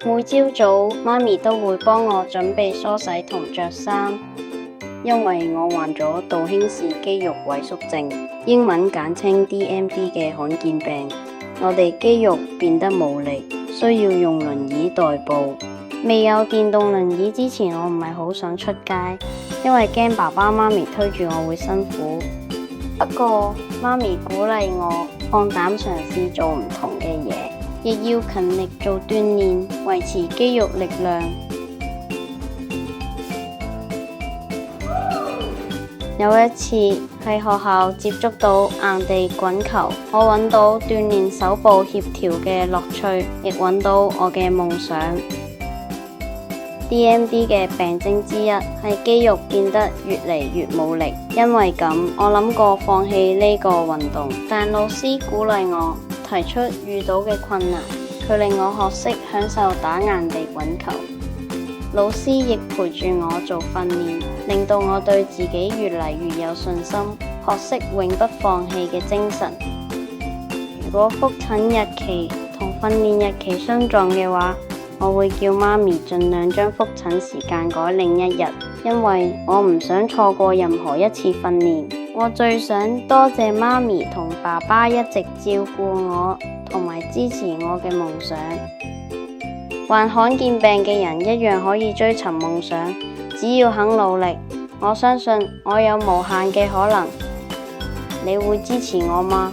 每朝早，媽咪都會幫我準備梳洗同着衫，因為我患咗道軒氏肌肉萎縮症，英文簡稱 DMD 嘅罕見病。我哋肌肉變得無力，需要用輪椅代步。未有電動輪椅之前，我唔係好想出街，因為驚爸爸媽咪推住我會辛苦。不過媽咪鼓勵我放膽嘗試做唔同嘅嘢，亦要勤力做鍛煉，維持肌肉力量。有一次喺學校接觸到硬地滾球，我揾到鍛煉手部協調嘅樂趣，亦揾到我嘅夢想。DMD 嘅病徵之一係肌肉變得越嚟越冇力，因為咁我諗過放棄呢個運動，但老師鼓勵我，提出遇到嘅困難，佢令我學識享受打硬地滾球。老師亦陪住我做訓練，令到我對自己越嚟越有信心，學識永不放棄嘅精神。如果復診日期同訓練日期相撞嘅話，我會叫媽咪盡量將復診時間改另一日，因為我唔想錯過任何一次訓練。我最想多謝媽咪同爸爸一直照顧我，同埋支持我嘅夢想。患罕見病嘅人一樣可以追尋夢想，只要肯努力。我相信我有無限嘅可能。你會支持我嗎？